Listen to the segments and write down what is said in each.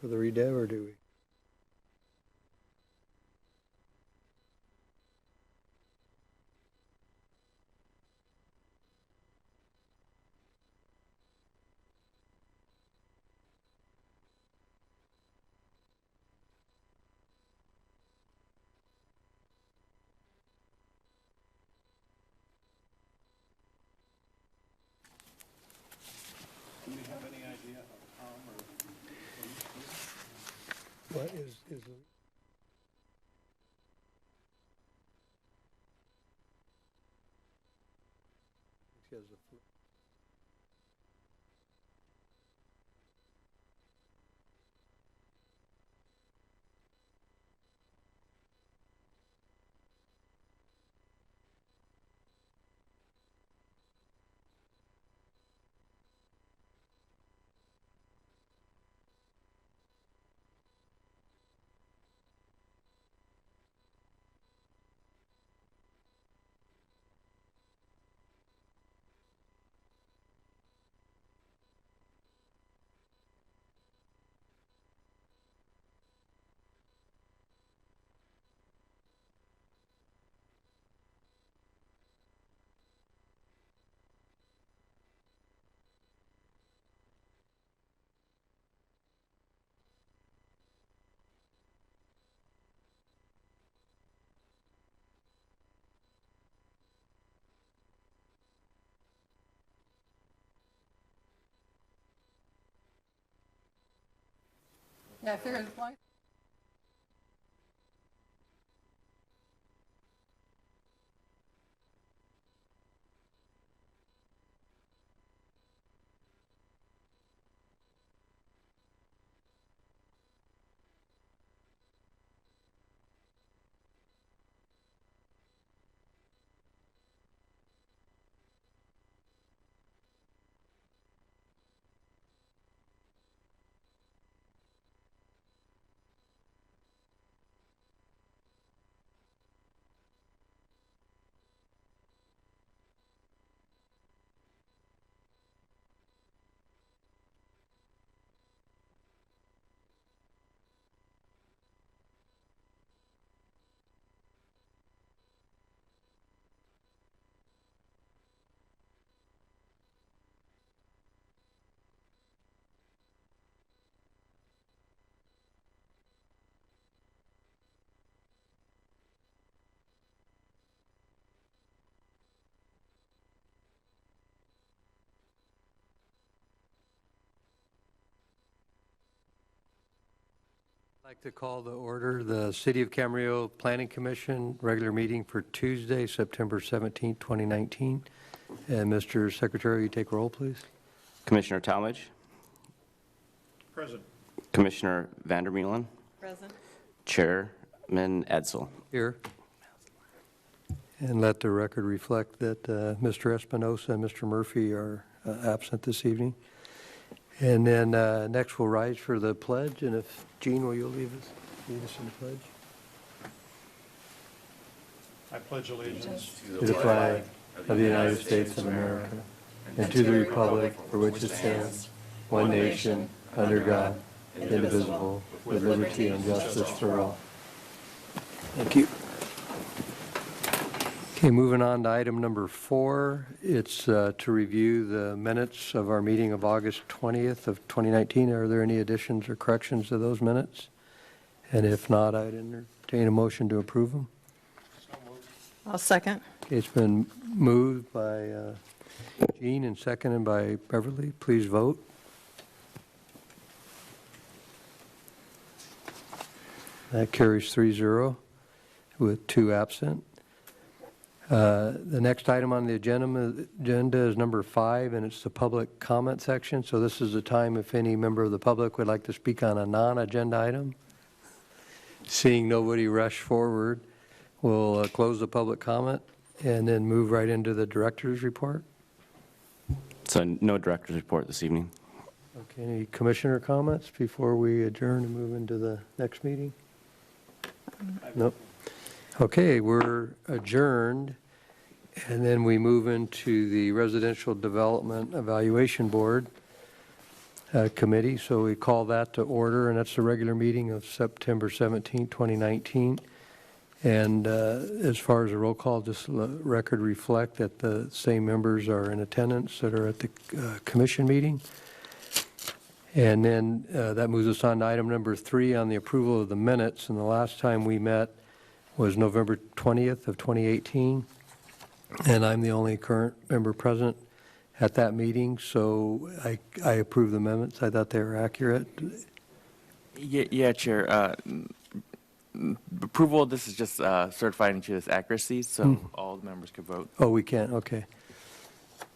for the redev, or do we? Do we have any idea of Tom or? What is she has the flu. Yeah, I figured as long. I'd like to call to order the City of Camarillo Planning Commission regular meeting for Tuesday, September 17, 2019. And Mr. Secretary, you take roll, please. Commissioner Talmadge, Present. Commissioner Vandermeulen, Present. Chairman Edsel. Here. And let the record reflect that Mr. Espinosa and Mr. Murphy are absent this evening. And then next we'll rise for the pledge. And if, Jean, will you lead us in the pledge? I pledge allegiance To the flag of the United States of America and to the republic for which it stands, one nation, under God, indivisible, with liberty and justice for all. Thank you. Okay, moving on to item number 4. It's to review the minutes of our meeting of August 20th of 2019. Are there any additions or corrections to those minutes? And if not, I'd entertain a motion to approve them. I'll second. Okay, it's been moved by Jean and seconded by Beverly. Please vote. That carries 3-0 with 2 absent. The next item on the agenda is number 5, and it's the public comment section. So this is the time if any member of the public would like to speak on a non-agenda item. Seeing nobody rush forward, we'll close the public comment and then move right into the director's report. So no director's report this evening. Okay, any commissioner comments before we adjourn and move into the next meeting? Nope. Okay, we're adjourned, and then we move into the Residential Development Evaluation Board. Committee. So we call that to order, and that's the regular meeting of September 17, 2019. And as far as the roll call, just record reflect that the same members are in attendance that are at the commission meeting. And then that moves us on to item number 3 on the approval of the minutes. And the last time we met was November 20th of 2018. And I'm the only current member present at that meeting, so I approve the amendments. I thought they were accurate. Yeah, Chair. Approval, this is just certifying to its accuracy, so all the members could vote. Oh, we can't, okay.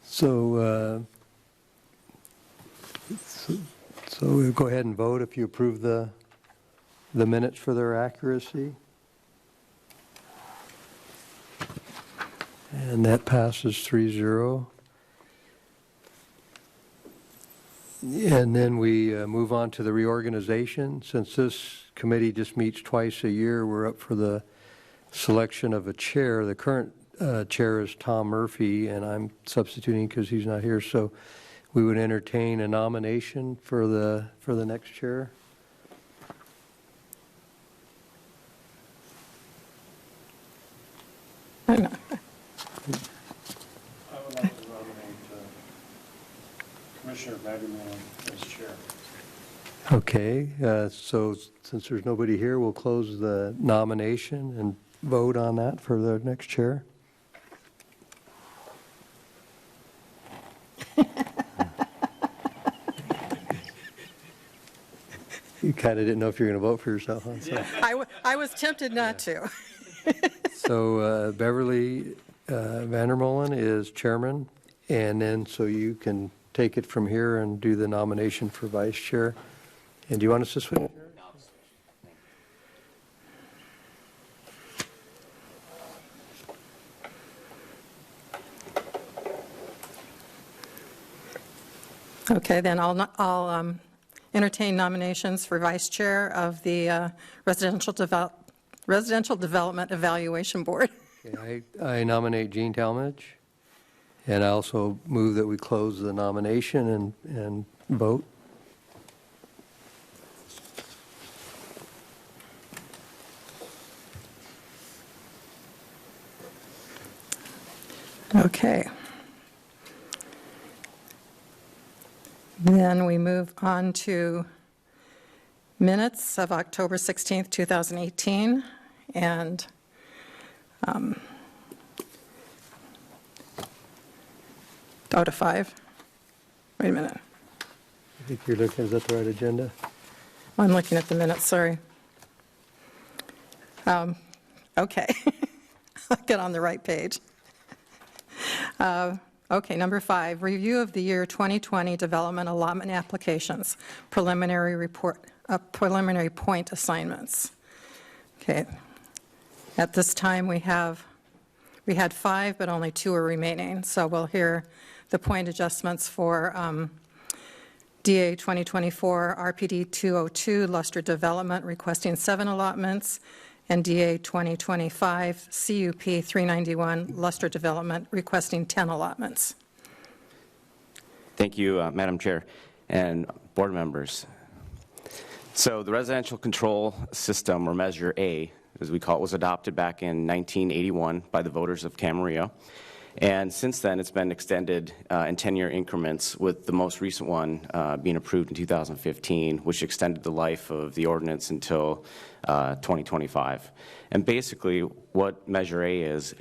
So we'll go ahead and vote if you approve the minutes for their accuracy. And that passes 3-0. And then we move on to the reorganization. Since this committee just meets twice a year, we're up for the selection of a chair. The current chair is Tom Murphy, and I'm substituting because he's not here. So we would entertain a nomination for the next chair. I know. I would like to nominate Commissioner Magdalene as chair. Okay, so since there's nobody here, we'll close the nomination and vote on that for the next chair. You kind of didn't know if you were going to vote for yourself, huh? So- I was tempted not to. So Beverly Vandermolen is chairman, and then so you can take it from here and do the nomination for vice chair. And do you want us to switch? Okay, then I'll entertain nominations for vice chair of the Residential Development Evaluation Board. Okay, I nominate Jean Talmadge, and I also move that we close the nomination and vote. Okay. Then we move on to minutes of October 16th, 2018, and to 5. Wait a minute. I think you're looking, is that the right agenda? I'm looking at the minutes, sorry. Okay. I'll get on the right page. Okay, number 5, review of the year 2020 development allotment applications, preliminary report, preliminary point assignments. Okay. At this time, we had 5, but only 2 are remaining. So we'll hear the point adjustments for DA 2024 RPD 202 Luster Development requesting 7 allotments, and DA 2025 CUP 391 Luster Development requesting 10 allotments. Thank you, Madam Chair and board members. So the residential control system, or Measure A, as we call it, was adopted back in 1981 by the voters of Camarillo. And since then, it's been extended in 10-year increments, with the most recent one being approved in 2015, which extended the life of the ordinance until 2025. And basically, what Measure A is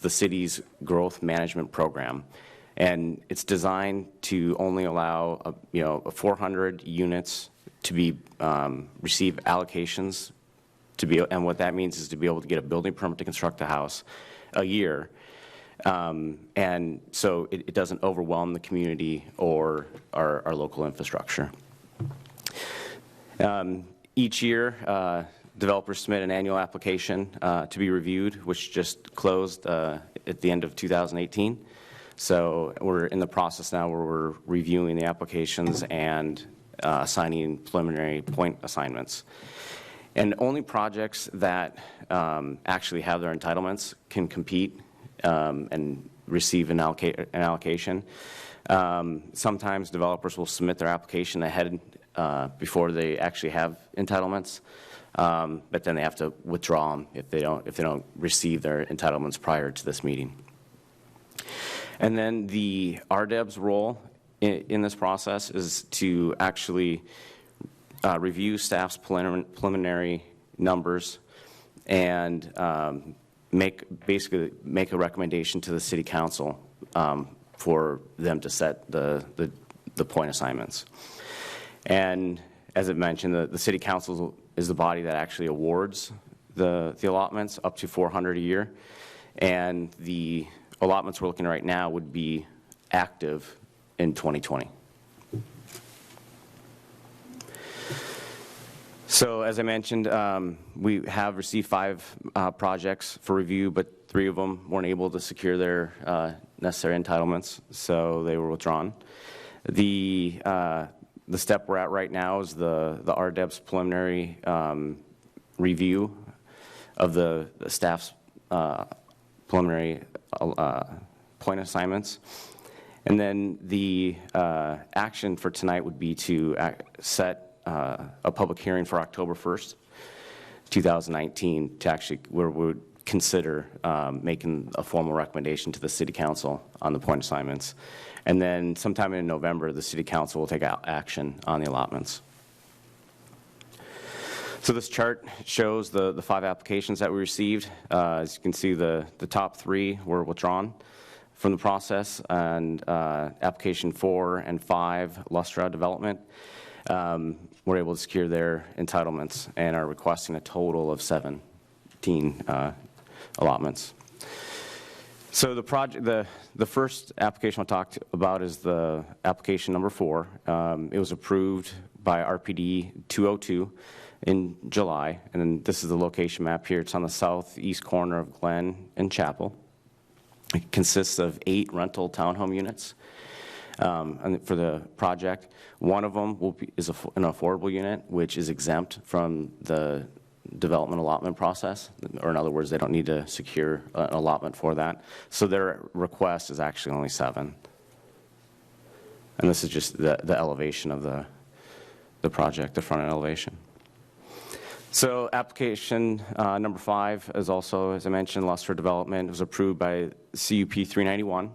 the city's growth management program. And it's designed to only allow, 400 units to be receive allocations to be, and what that means is to be able to get a building permit to construct a house a year. And so it doesn't overwhelm the community or our local infrastructure. Each year, developers submit an annual application to be reviewed, which just closed at the end of 2018. So we're in the process now where we're reviewing the applications and assigning preliminary point assignments. And only projects that actually have their entitlements can compete and receive an allocation. Sometimes developers will submit their application ahead before they actually have entitlements, but then they have to withdraw them if they don't receive their entitlements prior to this meeting. And then the RDEB's role in this process is to actually review staff's preliminary numbers and basically make a recommendation to the city council for them to set the point assignments. And as I mentioned, the city council is the body that actually awards the allotments up to 400 a year, and the allotments we're looking at right now would be active in 2020. So as I mentioned, we have received 5 projects for review, but 3 of them weren't able to secure their necessary entitlements, so they were withdrawn. The step we're at right now is the RDEB's preliminary review of the staff's preliminary point assignments. And then the action for tonight would be to set a public hearing for October 1st, 2019, to actually where we would consider making a formal recommendation to the city council on the point assignments. And then sometime in November, the city council will take action on the allotments. So this chart shows the 5 applications that we received. As you can see, the top 3 were withdrawn from the process, and application 4 and 5, Lustra Development, were able to secure their entitlements and are requesting a total of 17 allotments. So the project, the first application I'll talk about is the application number 4. It was approved by RPD 202 in July, and then this is the location map here. It's on the southeast corner of Glen and Chapel. It consists of 8 rental townhome units for the project. One of them is an affordable unit, which is exempt from the development allotment process, or in other words, they don't need to secure an allotment for that. So their request is actually only 7. And this is just the elevation of the project, the front end elevation. So application number 5 is also, as I mentioned, Lustra Development. It was approved by CUP 391.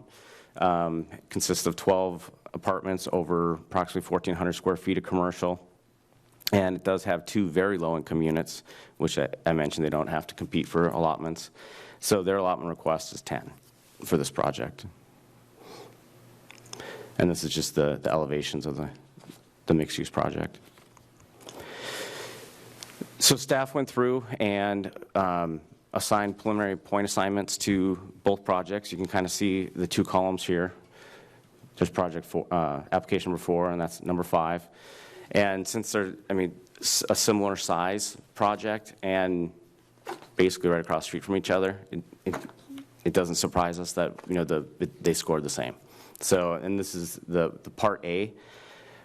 Consists of 12 apartments over approximately 1,400 square feet of commercial. And it does have 2 very low-income units, which I mentioned they don't have to compete for allotments. So their allotment request is 10 for this project. And this is just the elevations of the mixed-use project. So staff went through and assigned preliminary point assignments to both projects. You can kind of see the 2 columns here. There's application number 4, and that's number 5. And since they're, a similar size project and basically right across the street from each other, it doesn't surprise us that, they scored the same. So, and this is the part A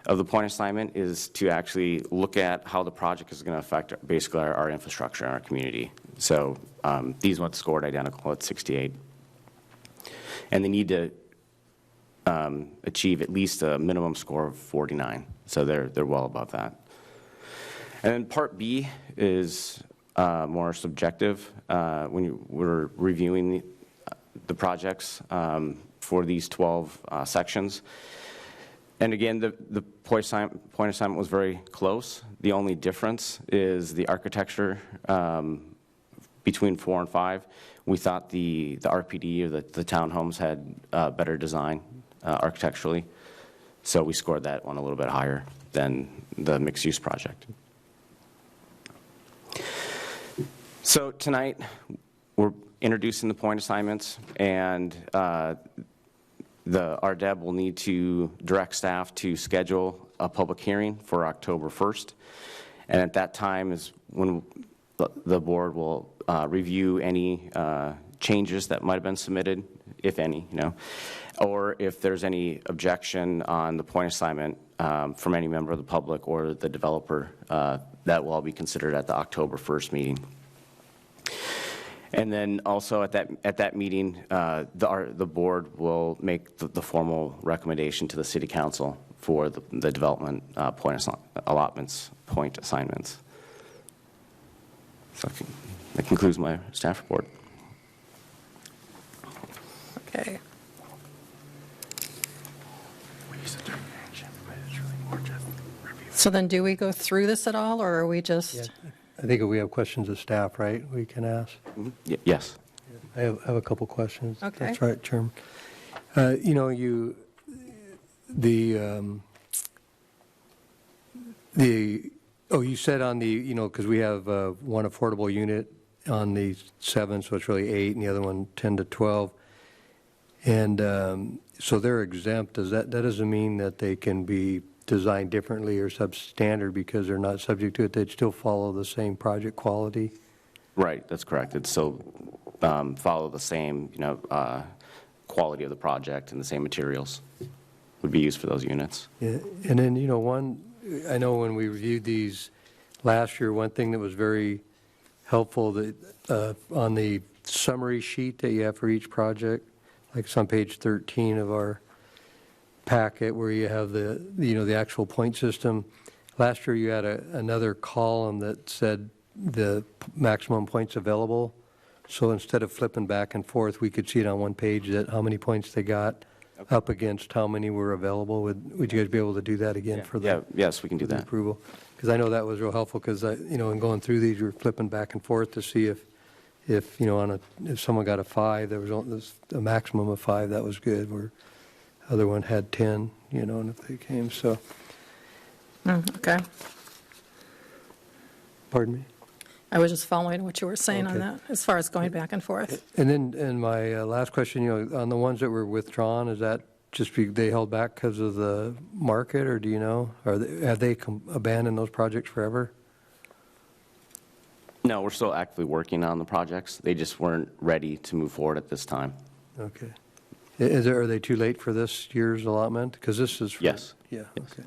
of the point assignment, is to actually look at how the project is going to affect basically our infrastructure and our community. So these ones scored identical at 68. And they need to achieve at least a minimum score of 49. So they're well above that. And then part B is more subjective. When we're reviewing the projects for these 12 sections. And again, the point assignment was very close. The only difference is the architecture between 4 and 5. We thought the RPD, or the townhomes, had better design architecturally. So we scored that one a little bit higher than the mixed-use project. So tonight, we're introducing the point assignments, and the RDEB will need to direct staff to schedule a public hearing for October 1st. And at that time is when the board will review any changes that might have been submitted, if any, or if there's any objection on the point assignment from any member of the public or the developer, that will all be considered at the October 1st meeting. And then also at that meeting, the board will make the formal recommendation to the city council for the development point assignments. So that concludes my staff report. Okay. So then do we go through this at all, or are we just? I think if we have questions of staff, right, we can ask? Yes. I have a couple questions. Okay. That's right, Chairman. You know, you said on the, you know, because we have one affordable unit on the 7, so it's really 8, and the other one 10 to 12. And so they're exempt. That doesn't mean that they can be designed differently or substandard because they're not subject to it? They'd still follow the same project quality? Right, that's correct. It's still follow the same, quality of the project and the same materials would be used for those units. Yeah. And then, you know, I know when we reviewed these last year, one thing that was very helpful that on the summary sheet that you have for each project, like it's on page 13 of our packet where you have the actual point system. Last year you had another column that said the maximum points available. So instead of flipping back and forth, we could see it on one page that how many points they got up against how many were available. Would you guys be able to do that again for the Yes, we can do the that. approval? Because I know that was real helpful because, in going through these, you were flipping back and forth to see if someone got a 5, there was a maximum of 5, that was good, where other one had 10, and if they came, so, Okay. pardon me? I was just following what you were saying on Okay. that, as far as going back and forth. And then, my last question, on the ones that were withdrawn, is that just they held back because of the market, or do you know? Have they abandoned those projects forever? No, we're still actively working on the projects. They just weren't ready to move forward at this time. Okay. Are they too late for this year's allotment? Because this is for... Yes. Yeah, Yes. okay.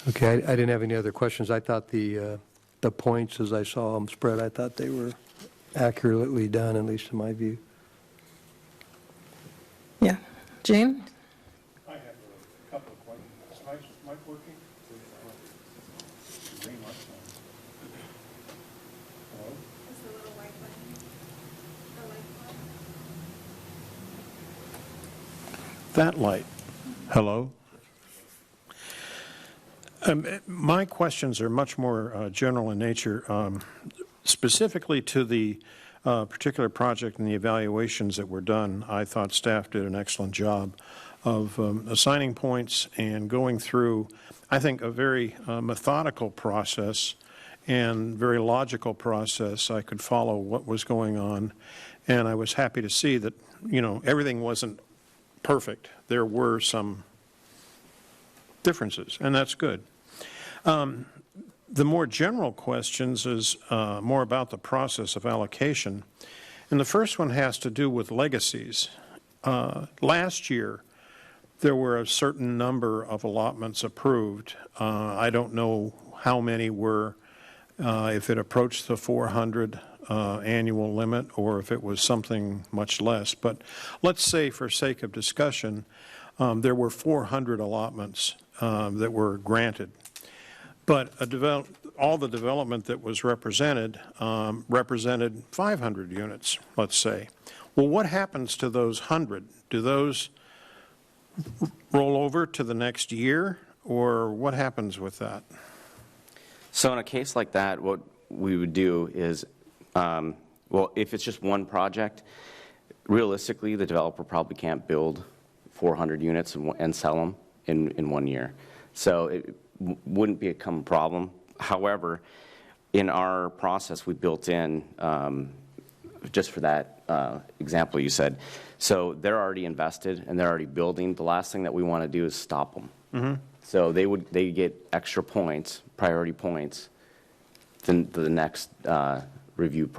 Okay, I didn't have any other questions. I thought the points, as I saw them spread, I thought they were accurately done, at least in my view. Yeah. Gene? I have a couple of questions. Is my mic working? Green light on. Hello? It's the little white button. The light button. That light. Hello? My questions are much more general in nature, specifically to the particular project and the evaluations that were done. I thought staff did an excellent job of assigning points and going through, I think, a very methodical process and very logical process. I could follow what was going on, and I was happy to see that, everything wasn't perfect. There were some differences, and that's good. The more general questions is more about the process of allocation. And the first one has to do with legacies. Last year, there were a certain number of allotments approved. I don't know how many were, if it approached the 400 annual limit or if it was something much less. But let's say, for sake of discussion, there were 400 allotments that were granted. But all the development that was represented represented 500 units, let's say. Well, what happens to those 100? Do those roll over to the next year, or what happens with that? So in a case like that, what we would do is, if it's just one project, realistically, the developer probably can't build 400 units and sell them in 1 year. So it wouldn't become a problem. However, in our process, we built in, just for that example you said, so they're already invested and they're already building. The last thing that we want to do is stop them. Mm-hmm. So they get extra points, priority points, the next review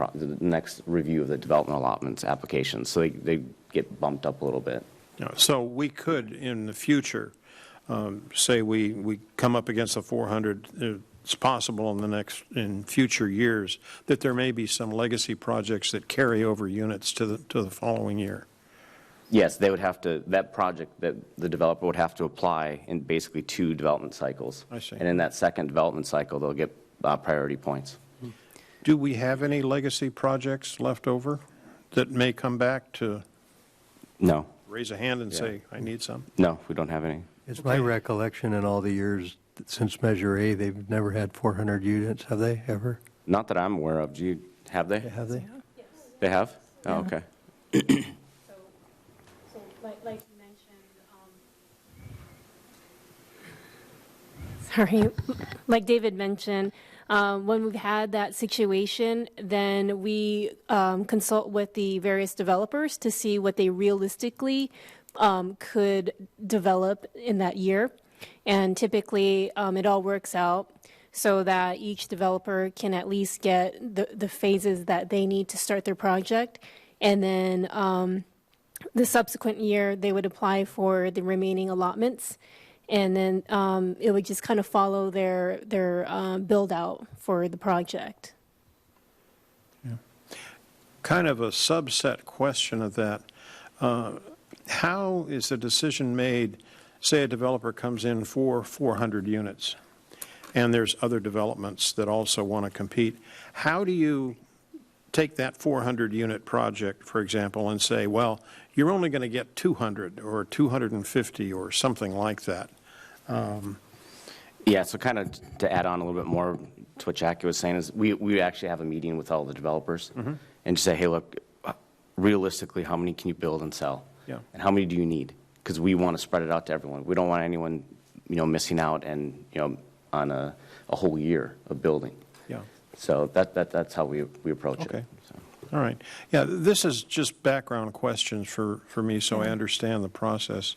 of the development allotments applications. So they get bumped up a little bit. So we could, in the future, say we come up against the 400, it's possible in future years that there may be some legacy projects that carry over units to the following year. Yes, they would have to, that project, that the developer would have to apply in basically 2 development cycles. I see. And in that second development cycle, they'll get priority points. Do we have any legacy projects left over that may come back to No, raise a hand and say, I need some? no, we don't have any. It's my recollection in all the years since Measure A, they've never had 400 units, have they, ever? Not that I'm aware of. Do you, have they? Have they? They have? Oh, okay. So like you mentioned, sorry, like David mentioned, when we've had that situation, then we consult with the various developers to see what they realistically could develop in that year. And typically, it all works out so that each developer can at least get the phases that they need to start their project. And then the subsequent year, they would apply for the remaining allotments. And then it would just kind of follow their build out for the project. Kind of a subset question of that. How is the decision made, say a developer comes in for 400 units, and there's other developments that also want to compete? How do you take that 400-unit project, for example, and say, well, you're only going to get 200 or 250 or something like that? Yeah, so kind of to add on a little bit more to what Jackie was saying is we actually have a meeting with all the developers and just say, hey, look, realistically, how many can you build and sell? Yeah. And how many do you need? Because we want to spread it out to everyone. We don't want anyone, missing out and, on a whole year of building. Yeah. So that's how we approach Okay. it. So. All right. Yeah, this is just background questions for me, so I understand the process.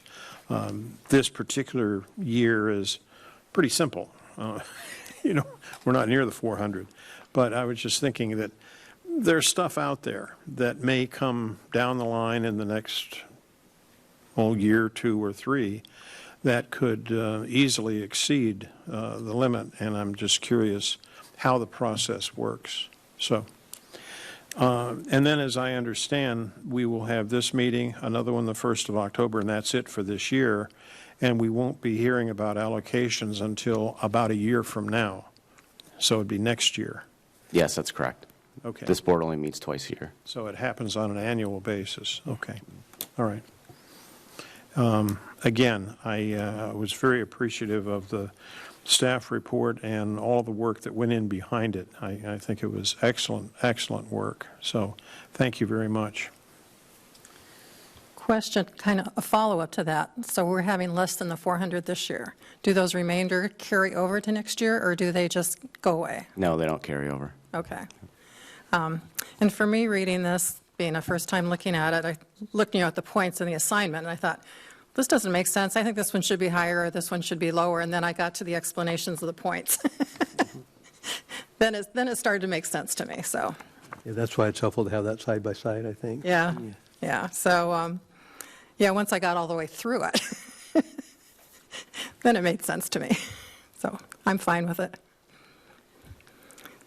This particular year is pretty simple. We're not near the 400. But I was just thinking that there's stuff out there that may come down the line in the next year, 2 or 3, that could easily exceed the limit, and I'm just curious how the process works. So, and then as I understand, we will have this meeting, another one the 1st of October, and that's it for this year, and we won't be hearing about allocations until about a year from now. So it'd be next year. Yes, that's correct. Okay. This board only meets twice a year. So it happens on an annual basis. Okay. All right. Again, I was very appreciative of the staff report and all the work that went in behind it. I think it was excellent, excellent work. So thank you very much. Question, kind of a follow-up to that. So we're having less than the 400 this year. Do those remainder carry over to next year, or do they just go away? No, they don't carry over. Okay. And for me, reading this, being a first time looking at it, I looked at the points in the assignment, and I thought, this doesn't make sense. I think this one should be higher, or this one should be lower. And then I got to the explanations of the points. Then it started to make sense to me, so. Yeah, that's why it's helpful to have that side by side, I think. Yeah. So, once I got all the way through it, then it made sense to me. So I'm fine with it.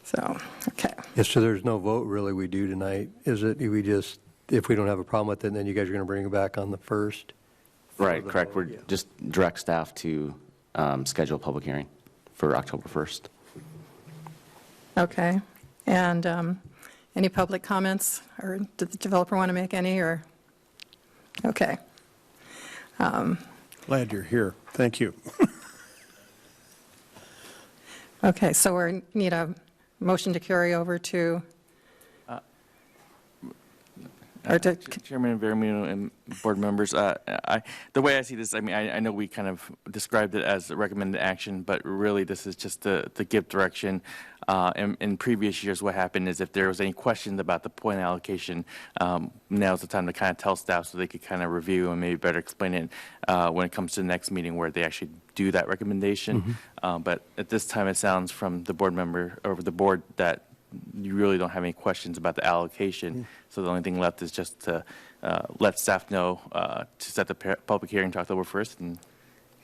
So, okay. Yes, so there's no vote really we do tonight, is it? We just, if we don't have a problem with it, then you guys are going to bring it back on the 1st? Right, correct. We're just direct staff to schedule a public hearing for October 1st. Okay. And any public comments, or did the developer want to make any, or? Okay. Glad you're here. Thank you. Okay, so we need a motion to carry over to, or to, Chairman Vermeulen and board members, the way I see this, I know we kind of described it as a recommended action, but really this is just to give direction. In previous years, what happened is if there was any questions about the point allocation, now's the time to kind of tell staff so they could kind of review and maybe better explain it when it comes to the next meeting where they actually do that recommendation. But at this time, it sounds from the board member or the board that you really don't have any questions about the allocation. So the only thing left is just to let staff know to set the public hearing to October 1st and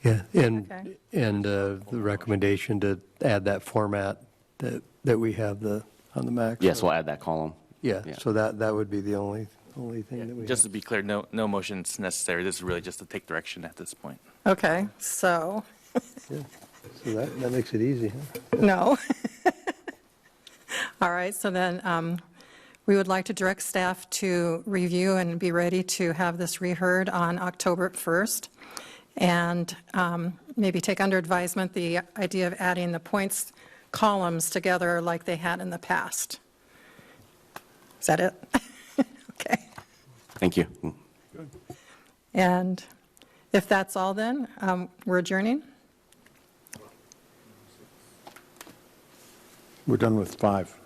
Yeah, and, Okay. and the recommendation to add that format that we have on the Mac. Yes, so- we'll add that column. Yeah, yeah. so that would be the only thing that we Just to have. be clear, no motion's necessary. This is really just to take direction at this point. Okay, so, Yeah. So that makes it easy, huh? no. All right, so then we would like to direct staff to review and be ready to have this reheard on October 1st, and maybe take under advisement the idea of adding the points columns together like they had in the past. Is that it? Okay. Thank you. And if that's all, then we're adjourning? We're done with 5.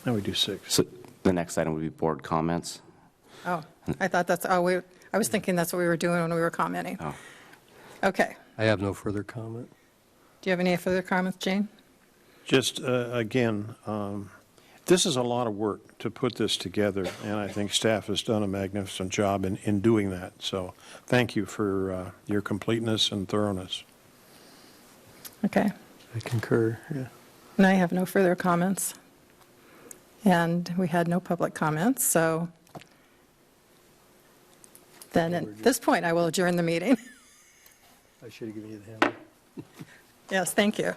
Now we do 6. So the next item would be board comments. Oh, I thought that's, I was thinking that's what we were doing when we were commenting. Oh. Okay. I have no further comment. Do you have any further comments, Jane? Just, again, this is a lot of work to put this together, and I think staff has done a magnificent job in doing that. So thank you for your completeness and thoroughness. Okay. I concur, yeah. And I have no further comments. And we had no public comments, so then at this point, I will adjourn the meeting. I should have given you the hand. Yes, thank you.